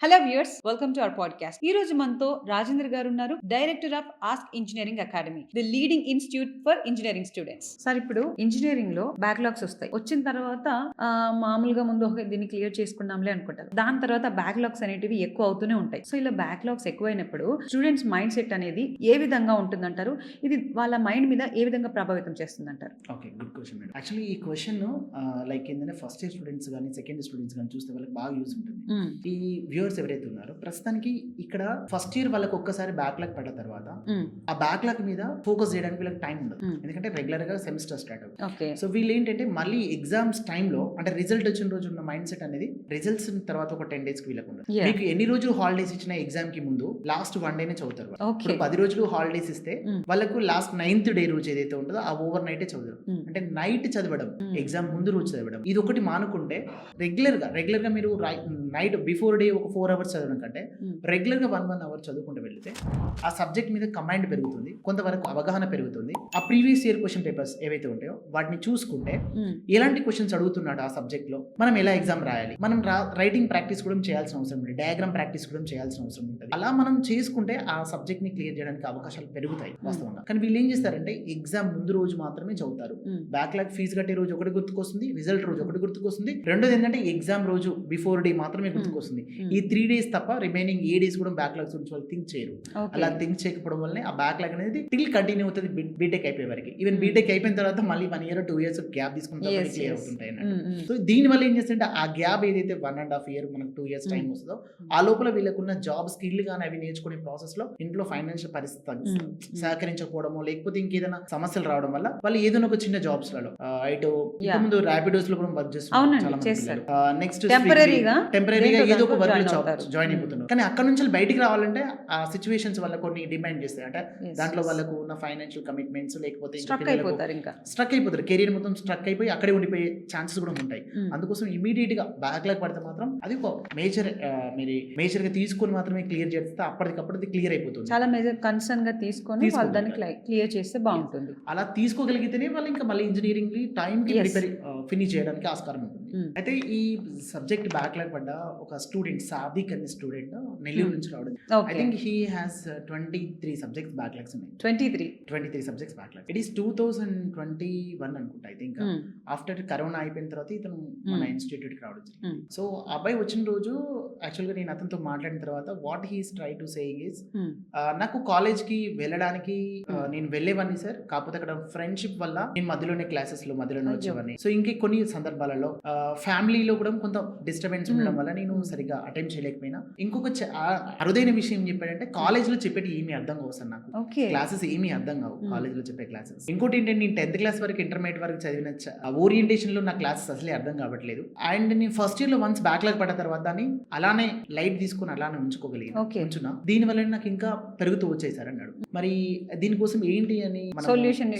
Hello viewers, welcome to our podcast. ఈ రోజు మనతో రాజేంద్ర గారు ఉన్నారు, director of ask engineering academy, the leading institute for engineering students. Sir, ఇప్పుడు ఇంజనీరింగ్ లో బ్యాక్లాగ్స్ వస్తాయి. వచ్చిన తర్వాత మామూలుగా ముందు దీన్ని క్లియర్ చేసుకున్నాంలే అనుకుంటారు. దాని తర్వాత బ్యాక్లాగ్స్ అనేటివి ఎక్కువ అవుతూనే ఉంటాయి. సో ఇలా బ్యాక్లాగ్స్ ఎక్కువైనప్పుడు స్టూడెంట్స్ మైండ్ సెట్ అనేది ఏ విధంగా ఉంటుందంటారు? ఇది వాళ్ళ మైండ్ మీద ఏ విధంగా ప్రభావితం చేస్తుందంటారు? Okay, good question madam. Actually ఈ క్వశ్చన్ లైక్ ఏంటంటే ఫస్ట్ ఇయర్ స్టూడెంట్స్ కానీ సెకండ్ ఇయర్ స్టూడెంట్స్ కానీ చూస్తే వాళ్ళకి బాగా యూస్ ఉంటుంది. ఈ వ్యూవర్స్ ఎవరైతే ఉన్నారో ప్రస్తుతానికి ఇక్కడ ఫస్ట్ ఇయర్ వాళ్ళకి ఒక్కసారి బ్యాక్లాగ్ పడ్డ తర్వాత ఆ బ్యాక్లాగ్ మీద ఫోకస్ చేయడానికి వీళ్ళకి టైం ఉండదు. ఎందుకంటే రెగ్యులర్ గా సెమిస్టర్ స్టార్ట్ అవుతుంది. సో వీళ్ళు ఏంటంటే మళ్ళీ ఎగ్జామ్స్ టైంలో అంటే రిజల్ట్ వచ్చిన రోజు ఉన్న మైండ్ సెట్ అనేది రిజల్ట్స్ తర్వాత ఒక 10 days కి వీళ్ళకి ఉండదు. మీకు ఎన్ని రోజులు హాలిడేస్ ఇచ్చిన ఎగ్జామ్ కి ముందు లాస్ట్ 1 day చదువుతారు. ఇప్పుడు 10 రోజులు హాలిడేస్ ఇస్తే వాళ్ళకు లాస్ట్ 9th day రోజు ఏదైతే ఉంటుందో ఆ ఓవర్ నైటే చదువుతారు. అంటే నైట్ చదవడం, ఎగ్జామ్ ముందు రోజు చదవడం, ఇది ఒకటి మానుకుంటే రెగ్యులర్ గా మీరు నైట్ బిఫోర్ డే ఒక 4 hours చదవడం కంటే రెగ్యులర్ గా 1 hour చదువుకుంటూ వెళ్తే ఆ సబ్జెక్ట్ మీద కమాండ్ పెరుగుతుంది, కొంతవరకు అవగాహన పెరుగుతుంది. ఆ ప్రీవియస్ ఇయర్ క్వశ్చన్ పేపర్స్ ఏవైతే ఉంటాయో వాటిని చూసుకుంటే ఎలాంటి క్వశ్చన్స్ అడుగుతున్నాడు ఆ సబ్జెక్ట్ లో, మనం ఎలా ఎగ్జామ్ రాయాలి, మనం రైటింగ్ ప్రాక్టీస్ కూడా చేయాల్సిన అవసరం ఉంటుంది, డయాగ్రామ్ ప్రాక్టీస్ కూడా చేయాల్సిన అవసరం ఉంటుంది. అలా మనం చేసుకుంటే ఆ సబ్జెక్ట్ ని క్లియర్ చేయడానికి అవకాశాలు పెరుగుతాయి వాస్తవంగా. కానీ వీళ్ళు ఏం చేస్తారంటే ఎగ్జామ్ ముందు రోజు మాత్రమే చదువుతారు. బ్యాక్లాగ్ ఫీజు కట్టే రోజు ఒకటి గుర్తుకొస్తుంది, రిజల్ట్ రోజు ఒకటి గుర్తుకొస్తుంది, రెండోది ఏంటంటే ఎగ్జామ్ రోజు బిఫోర్ డే మాత్రమే గుర్తుకొస్తుంది. ఈ 3 days తప్ప రిమైనింగ్ ఏ డేస్ కూడా బ్యాక్లాగ్స్ గురించి వాళ్ళు థింక్ చేయరు. అలా థింక్ చేయకపోవడం వల్లనే ఆ బ్యాక్లాగ్ అనేది టిల్ కంటిన్యూ అవుతుంది బీటెక్ అయిపోయే వరకు. ఈవెన్ బీటెక్ అయిపోయిన తర్వాత మళ్ళీ 1 year 2 years గ్యాప్ తీసుకుంటే క్లియర్ అవుతుంటాయి అన్నట్టు. సో దీని వల్ల ఏం చేస్తుంటే ఆ గ్యాప్ ఏదైతే 1.5 year మనకు 2 years టైం వస్తుందో ఆ లోపల వీళ్ళకున్న జాబ్ స్కిల్ గానీ అవి నేర్చుకునే ప్రాసెస్ లో ఇంట్లో ఫైనాన్షియల్ పరిస్థితి సహకరించకపోవడము లేకపోతే ఇంకేదైనా సమస్యలు రావడం వల్ల వాళ్ళు ఏదైనా ఒక చిన్న జాబ్స్ లలో ఇటు ముందు ర్యాపిడోస్ లో కూడా వర్క్ చేస్తున్నారు. నెక్స్ట్ టెంపరీగా ఏదో ఒక వర్క్ లో జాయిన్ అయిపోతున్నారు. కానీ అక్కడ నుంచి బయటికి రావాలంటే ఆ సిచ్యువేషన్స్ వల్ల కొన్ని డిమాండ్ చేస్తాయి. అంటే దాంట్లో వాళ్ళకు ఉన్న ఫైనాన్షియల్ కమిట్మెంట్స్ లేకపోతే స్ట్రక్ అయిపోతారు, కెరీర్ మొత్తం స్ట్రక్ అయిపోయి అక్కడే ఉండిపోయే ఛాన్సెస్ కూడా ఉంటాయి. అందుకోసం ఇమీడియట్ గా బ్యాక్లాగ్ పడితే మాత్రం అది ఒక మేజర్ గా తీసుకొని మాత్రమే క్లియర్ చేస్తే అప్పటికప్పుడు క్లియర్ అయిపోతుంది. చాలా మేజర్ కన్సర్న్ గా తీసుకొని దాన్ని క్లియర్ చేస్తే బాగుంటుంది. అలా తీసుకోగలిగితేనే వాళ్ళు ఇంకా మళ్ళీ ఇంజనీరింగ్ టైం కి ఫినిష్ చేయడానికి ఆస్కారం ఉంటుంది. అయితే ఈ సబ్జెక్ట్ బ్యాక్లాగ్ పడ్డ ఒక స్టూడెంట్ సాదిక్ అనే స్టూడెంట్ నెల్లూరు నుంచి రావడం. I think he has 23 subjects backlogs ఉన్నాయి. 23 subjects backlog. ఇట్ ఈస్ 2021 అనుకుంటా. ఐ థింక్ ఆఫ్టర్ కరోనా అయిపోయిన తర్వాత ఇతను మన ఇన్స్టిట్యూట్ కి రావడం జరిగింది. సో అబ్బాయి వచ్చిన రోజు యాక్చువల్ గా నేను అతనితో మాట్లాడిన తర్వాత what he's try to saying is నాకు కాలేజ్ కి వెళ్ళడానికి నేను వెళ్ళేవాడిని సార్, కాకపోతే అక్కడ ఫ్రెండ్షిప్ వల్ల నేను మధ్యలోనే వచ్చేవాడిని. సో ఇంకే కొన్ని సందర్భాలలో ఫ్యామిలీలో కూడా కొంత డిస్టర్బెన్స్ ఉండడం వల్ల నేను సరిగ్గా అటెండ్ చేయలేకపోయినా. ఇంకొక అరుదైన విషయం చెప్పాడంటే కాలేజ్ లో చెప్పేటి ఏమీ అర్థం కావు సార్, నాకు క్లాసెస్ ఏమీ అర్థం కావు కాలేజ్ లో చెప్పే క్లాసెస్. ఇంకోటి ఏంటంటే నేను 10th class వరకు ఇంటర్మీడియట్ వరకు చదివిన ఓరియంటేషన్ లో నా క్లాసెస్ అసలే అర్థం కావట్లేదు. అండ్ నేను ఫస్ట్ ఇయర్ లో వన్స్ బ్యాక్లాగ్ పడ్డ తర్వాత దాన్ని అలానే లైట్ తీసుకుని అలానే ఉంచున్నా. దీని వల్ల నాకు ఇంకా పెరుగుతూ వచ్చాయి సార్ అన్నాడు. మరి దీనికోసం ఏంటి అని సొల్యూషన్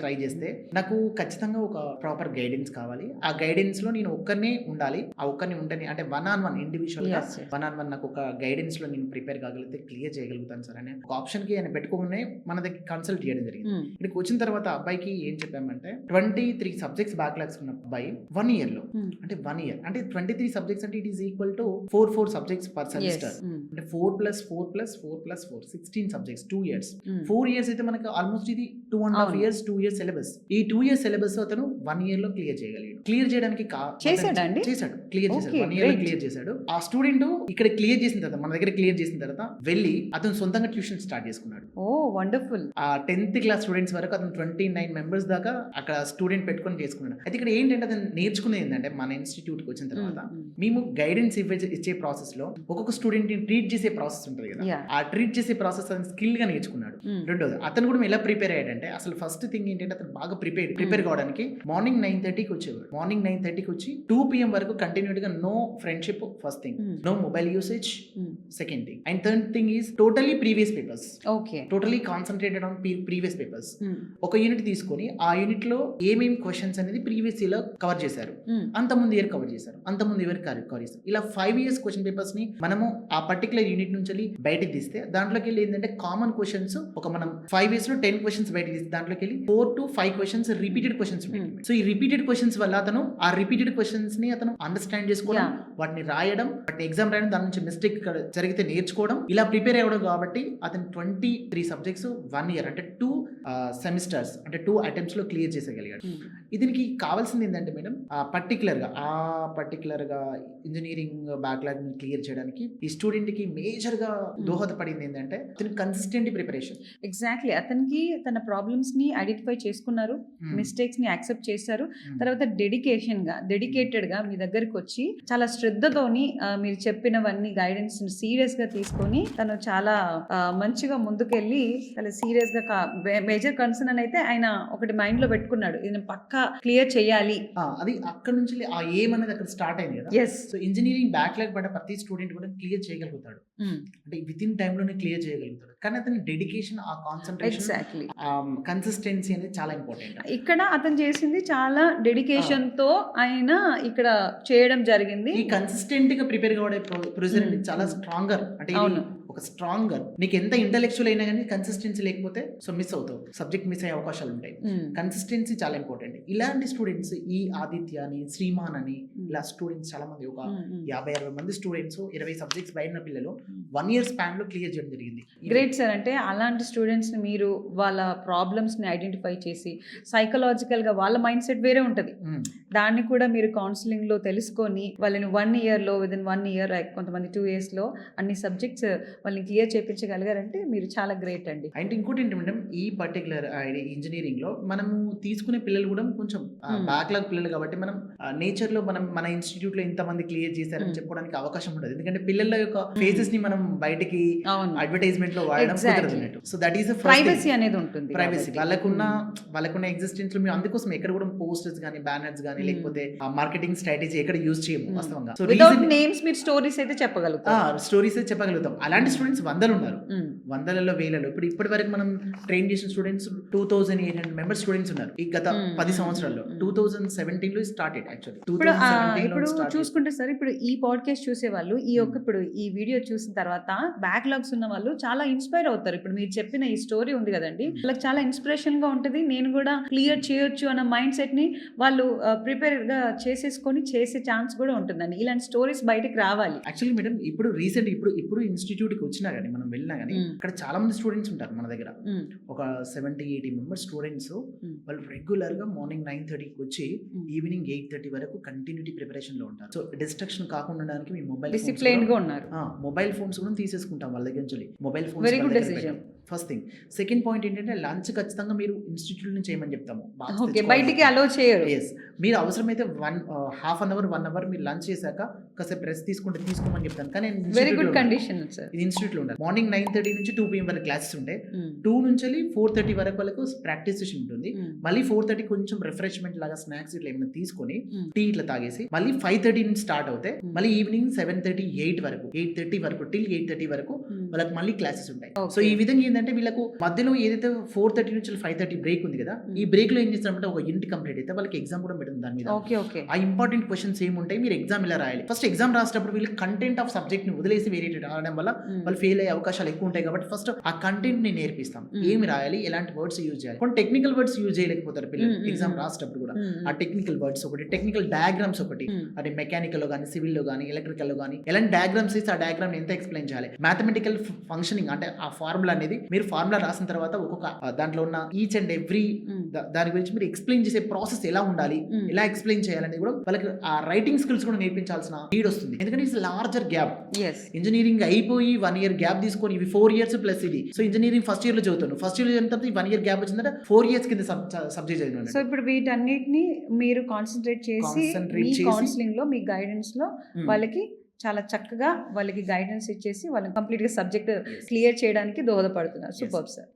ట్రై చేస్తే నాకు ఖచ్చితంగా ఒక ప్రాపర్ గైడెన్స్ కావాలి. ఆ గైడెన్స్ లో నేను ఒక్కరినే ఉండాలి. ఆ ఒక్కరిని ఉంటేనే అంటే 1-on-1 ఇండివిజువల్ గా 1-on-1 నాకు ఒక గైడెన్స్ లో నేను ప్రిపేర్ కాగలిగితే క్లియర్ చేయగలుగుతాను సార్ అనే ఒక ఆప్షన్ కి ఆయన పెట్టుకోగానే మన దగ్గర కన్సల్ట్ చేయడం జరిగింది. ఇక్కడికి వచ్చిన తర్వాత అబ్బాయికి ఏం చెప్పామంటే 23 subjects బ్యాక్లాగ్స్ ఉన్న అబ్బాయి 1 year లో అంటే 1 year అంటే 23 subjects అంటే it is equal to 4 subjects per semester. అంటే 4+4+4+4 16 subjects 2 years. 4 years అయితే మనకి ఆల్మోస్ట్ ఇది 2.5 years 2 years సిలబస్. ఈ 2 years సిలబస్ అతను 1 year లో క్లియర్ చేయగలిగాడు. క్లియర్ చేయడానికి చేశాడు, క్లియర్ చేశాడు. 1 year లో క్లియర్ చేశాడు. ఆ స్టూడెంట్ ఇక్కడ క్లియర్ చేసిన తర్వాత మన దగ్గర క్లియర్ చేసిన తర్వాత వెళ్ళి అతను సొంతంగా ట్యూషన్ స్టార్ట్ చేసుకున్నాడు. వండర్ఫుల్. ఆ 10th class స్టూడెంట్స్ వరకు అతను 29 members దాకా అక్కడ స్టూడెంట్ పెట్టుకొని చేసుకున్నాడు. అయితే ఇక్కడ ఏంటంటే అతను నేర్చుకునేది ఏంటంటే మన ఇన్స్టిట్యూట్ కి వచ్చిన తర్వాత మేము గైడెన్స్ ఇచ్చే ప్రాసెస్ లో ఒక్కొక్క స్టూడెంట్ ని ట్రీట్ చేసే ప్రాసెస్ ఉంటుంది కదా, ఆ ట్రీట్ చేసే ప్రాసెస్ అతను స్కిల్ గా నేర్చుకున్నాడు. రెండోది అతను కూడా ఎలా ప్రిపేర్ అయ్యాడంటే అసలు ఫస్ట్ థింగ్ ఏంటంటే అతను బాగా ప్రిపేర్ కావడానికి మార్నింగ్ 9:30కి వచ్చేవాడు. మార్నింగ్ 9:30కి వచ్చి 2 PM వరకు కంటిన్యూడ్ గా no friendship first thing, no mobile usage second thing, and third thing is totally previous papers. Totally concentrated on previous papers. ఒక యూనిట్ తీసుకొని ఆ యూనిట్ లో ఏమేమి క్వశ్చన్స్ అనేది ప్రీవియస్ ఇయర్ లో కవర్ చేశారు, అంతకుముందు ఇయర్ కవర్ చేశారు, అంతకుముందు ఇయర్ కవర్ చేశారు. ఇలా 5 years క్వశ్చన్ పేపర్స్ ని మనము ఆ పర్టికులర్ యూనిట్ నుంచి బయటకు తీస్తే దాంట్లోకి వెళ్ళి ఏంటంటే కామన్ క్వశ్చన్స్ ఒక మనం 5 years లో 10 questions బయటకు తీస్తే దాంట్లోకి వెళ్ళి 4 to 5 questions repeated questions. So ఈ రిపీటెడ్ క్వశ్చన్స్ వల్ల అతను ఆ రిపీటెడ్ క్వశ్చన్స్ ని అతను అండర్స్టాండ్ చేసుకోవడం, వాటిని రాయడం, బట్ ఎగ్జామ్ రాయడం దాని నుంచి మిస్టేక్ జరిగితే నేర్చుకోవడం ఇలా ప్రిపేర్ అవ్వడం కాబట్టి అతను 23 సబ్జెక్ట్స్ 1 ఇయర్ అంటే 2 సెమిస్టర్స్ అంటే 2 అటెంప్ట్స్ లో క్లియర్ చేసేయగలిగాడు. దీనికి కావాల్సింది ఏంటంటే మేడం పర్టికులర్ గా ఇంజనీరింగ్ బ్యాక్లాగ్ క్లియర్ చేయడానికి ఈ స్టూడెంట్ కి మేజర్ గా దోహదపడింది ఏంటంటే కన్సిస్టెంట్ ప్రిపరేషన్. ఎగ్జాక్ట్లీ, అతనికి తన ప్రాబ్లమ్స్ ని ఐడెంటిఫై చేసుకున్నారు, మిస్టేక్స్ ని యాక్సెప్ట్ చేశారు, తర్వాత డెడికేటెడ్ గా మీ దగ్గరికి వచ్చి చాలా శ్రద్ధతోని మీరు చెప్పినవన్నీ గైడెన్స్ సీరియస్ గా తీసుకొని తను చాలా మంచిగా ముందుకెళ్ళి చాలా సీరియస్ గా మేజర్ కన్సర్న్ అయితే ఆయన ఒకటి మైండ్ లో పెట్టుకున్నాడు, ఇది పక్కా క్లియర్ చేయాలి. అది అక్కడ నుంచి ఆ ఎయిమ్ అనేది అక్కడ స్టార్ట్ అయింది కదా. సో ఇంజనీరింగ్ బ్యాక్లాగ్ పడ్డ ప్రతి స్టూడెంట్ కూడా క్లియర్ చేయగలుగుతాడు, అంటే విత్ ఇన్ టైమ్ లోనే క్లియర్ చేయగలుగుతాడు. కానీ అతని డెడికేషన్, ఆ కాన్సన్ట్రేషన్, కన్సిస్టెన్సీ అనేది చాలా ఇంపార్టెంట్. ఇక్కడ అతను చేసింది చాలా డెడికేషన్ తో ఆయన ఇక్కడ చేయడం జరిగింది. ఈ కన్సిస్టెంట్ గా ప్రిపేర్ కావడే ప్రొసీజర్ చాలా స్ట్రాంగర్, అంటే ఒక స్ట్రాంగర్. నీకు ఎంత ఇంటెలెక్చువల్ అయినా కానీ కన్సిస్టెన్సీ లేకపోతే సో మిస్ అవుతావు, సబ్జెక్ట్ మిస్ అయ్యే అవకాశాలు ఉంటాయి. కన్సిస్టెన్సీ చాలా ఇంపార్టెంట్. ఇలాంటి స్టూడెంట్స్ ఈ ఆదిత్య అని, శ్రీమాన్ అని ఇలా స్టూడెంట్స్ చాలా మంది, ఒక 50-60 మంది స్టూడెంట్స్ 20 సబ్జెక్ట్స్ బయట పిల్లలు 1 ఇయర్ స్పాన్ లో క్లియర్ చేయడం జరిగింది. Great sir. అంటే అలాంటి స్టూడెంట్స్ ని మీరు వాళ్ళ ప్రాబ్లమ్స్ ని ఐడెంటిఫై చేసి సైకలాజికల్ గా వాళ్ళ మైండ్ సెట్ వేరే ఉంటది, దాన్ని కూడా మీరు కౌన్సిలింగ్ లో తెలుసుకొని వాళ్ళని 1 ఇయర్ లో విదిన్ 1 ఇయర్ కొంతమంది 2 years లో అన్ని సబ్జెక్ట్స్ వాళ్ళని క్లియర్ చేయించగలిగారంటే మీరు చాలా గ్రేట్ అండి. అంటే ఇంకోటి ఏంటంటే ఈ పర్టికులర్ ఇంజనీరింగ్ లో మనము తీసుకునే పిల్లలు కూడా కొంచెం బ్యాక్లాగ్ పిల్లలు కాబట్టి మనం నేచర్ లో మన ఇన్స్టిట్యూట్ లో ఇంతమంది క్లియర్ చేశారని చెప్పుకోవడానికి అవకాశం ఉండదు. ఎందుకంటే పిల్లల యొక్క ఫేసెస్ ని మనం బయటికి అడ్వర్టైజ్మెంట్ లో వాడడం కుదరదు. సో దట్ ఈస్ ప్రైవసీ అనేది ఉంటుంది. ప్రైవసీ వాళ్ళకున్న ఎగ్జిస్టెన్స్ లో మేము అందుకోసం ఎక్కడ కూడా పోస్టర్స్ గానీ, బ్యానర్స్ గానీ, లేకపోతే మార్కెటింగ్ స్ట్రాటజీ ఎక్కడ యూజ్ చేయము వాస్తవంగా. సో వితౌట్ నేమ్స్ మీరు స్టోరీస్ అయితే చెప్పగలుగుతాం. అలాంటి స్టూడెంట్స్ 100 ఉన్నారు, 100లలో 1000లో. ఇప్పటి వరకు మనం ట్రైన్ చేసిన స్టూడెంట్స్ 2800 మెంబర్స్ స్టూడెంట్స్ ఉన్నారు ఈ గత 10 సంవత్సరాల్లో. 2017 లో స్టార్టెడ్ యాక్చువల్లీ. ఇప్పుడు చూసుకుంటే సార్, ఇప్పుడు ఈ పాడ్కాస్ట్ చూసే వాళ్ళు ఇప్పుడు ఈ వీడియో చూసిన తర్వాత బ్యాక్లాగ్స్ ఉన్న వాళ్ళు చాలా ఇన్స్పైర్ అవుతారు. ఇప్పుడు మీరు చెప్పిన ఈ స్టోరీ ఉంది కదండి, వాళ్ళకి చాలా ఇన్స్పిరేషన్ గా ఉంటుంది. నేను కూడా క్లియర్ చేయొచ్చు అన్న మైండ్ సెట్ ని వాళ్ళు ప్రిపేర్ గా చేసేసుకొని చేసే ఛాన్స్ కూడా ఉంటుందండి. ఇలాంటి స్టోరీస్ బయటకు రావాలి. యాక్చువల్లీ మేడం ఇప్పుడు రీసెంట్ ఇప్పుడు ఇన్స్టిట్యూట్ కి వచ్చినా కానీ మనం వెళ్ళినా కానీ అక్కడ చాలా మంది స్టూడెంట్స్ ఉంటారు మన దగ్గర. ఒక 70-80 మెంబర్స్ స్టూడెంట్స్. వాళ్ళు రెగ్యులర్ గా మార్నింగ్ 9:30కి వచ్చి ఈవినింగ్ 8:30 వరకు కంటిన్యూటీ ప్రిపరేషన్ లో ఉంటారు. సో డిస్ట్రక్షన్ కాకుండా ఉండడానికి మీ డిసిప్లైన్ గా ఉన్నారు. మొబైల్ ఫోన్స్ కూడా తీసేసుకుంటాం వాళ్ళ దగ్గర నుంచి. Mobile phones very good decision. First thing. Second point ఏంటంటే లంచ్ ఖచ్చితంగా మీరు ఇన్స్టిట్యూట్ నుంచి చేయమని చెప్తాము, బయటికి అలో చేయరు. మీరు అవసరమైతే 1/2 అవర్ 1 అవర్ మీరు లంచ్ చేశాక కాసేపు రెస్ట్ తీసుకోమని చెప్తాను. కానీ వెరీ గుడ్ కండిషన్ సార్. ఇది ఇన్స్టిట్యూట్ లో ఉండాలి. మార్నింగ్ 9:30 నుంచి 2 PM వరకు క్లాసెస్ ఉంటాయి. 2 నుంచి 4:30 వరకు వాళ్ళకు ప్రాక్టీస్ సెషన్ ఉంటుంది. మళ్ళీ 4:30 కొంచెం రిఫ్రెష్మెంట్ లాగా స్నాక్స్ ఇట్లా ఏమైనా తీసుకొని టీ ఇట్లా తాగేసి మళ్ళీ 5:30 నుంచి స్టార్ట్ అవుతాయి. మళ్ళీ ఈవినింగ్ 7:30, 8 వరకు 8:30 వరకు టిల్ 8:30 వరకు వాళ్ళకి మళ్ళీ క్లాసెస్ ఉంటాయి. సో ఈ విధంగా ఏంటంటే వీళ్ళకు మధ్యలో ఏదైతే 4:30 నుంచి 5:30 బ్రేక్ ఉంది కదా, ఈ బ్రేక్ లో ఏం చేస్తారంటే ఒక యూనిట్ కంప్లీట్ అయితే వాళ్ళకి ఎగ్జామ్ కూడా పెడుతుంది దాని మీద. ఆ ఇంపార్టెంట్ క్వశ్చన్స్ ఏముంటాయి, మీరు ఎగ్జామ్ ఇలా రాయాలి. ఫస్ట్ ఎగ్జామ్ రాసేటప్పుడు వీళ్ళు కంటెంట్ ఆఫ్ సబ్జెక్ట్ ని వదిలేసి వేరే రాయడం వల్ల వాళ్ళు ఫెయిల్ అయ్యే అవకాశాలు ఎక్కువ ఉంటాయి. కాబట్టి ఫస్ట్ ఆ కంటెంట్ ని నేర్పిస్తాం, ఏమి రాయాలి, ఎలాంటి వర్డ్స్ యూజ్ చేయాలి. కొన్ని టెక్నికల్ వర్డ్స్ యూజ్ చేయలేకపోతారు పిల్లలు ఎగ్జామ్ రాసేటప్పుడు కూడా. ఆ టెక్నికల్ వర్డ్స్ ఒకటి, టెక్నికల్ డయాగ్రామ్స్ ఒకటి, అంటే మెకానికల్ లో కానీ, సివిల్ లో కానీ, ఎలక్ట్రికల్ లో కానీ ఎలాంటి డయాగ్రామ్స్ ఇస్తే ఆ డయాగ్రామ్ ఎంత ఎక్స్ప్లెయిన్ చేయాలి. మ్యాథమెటికల్ ఫంక్షనింగ్ అంటే ఆ ఫార్ములా అనేది మీరు ఫార్ములా రాసిన తర్వాత ఒక్కొక్క దాంట్లో ఉన్న ఈచ్ అండ్ ఎవ్రీ దాని గురించి మీరు ఎక్స్ప్లెయిన్ చేసే ప్రాసెస్ ఎలా ఉండాలి, ఎలా ఎక్స్ప్లెయిన్ చేయాలనేది కూడా వాళ్ళకి ఆ రైటింగ్ స్కిల్స్ కూడా నేర్పించాల్సిన నీడ్ వస్తుంది. ఎందుకంటే ఇట్స్ లార్జర్ గ్యాప్. ఇంజనీరింగ్ అయిపోయి 1 year గ్యాప్ తీసుకొని ఇవి 4 years ప్లస్ ఇది. సో ఇంజనీరింగ్ ఫస్ట్ ఇయర్ లో చదువుతాను, ఫస్ట్ ఇయర్ చదివిన తర్వాత 1 year గ్యాప్ వచ్చిందంటే 4 years కింద సబ్జెక్ట్ చదివినాను. సో ఇప్పుడు వీటన్నిటిని మీరు కాన్సన్ట్రేట్ చేసి కౌన్సిలింగ్ లో మీ గైడెన్స్ లో వాళ్ళకి చాలా చక్కగా వాళ్ళకి గైడెన్స్ ఇచ్చేసి వాళ్ళని కంప్లీట్ గా సబ్జెక్ట్ క్లియర్ చేయడానికి దోహదపడుతున్నారు. Super sir.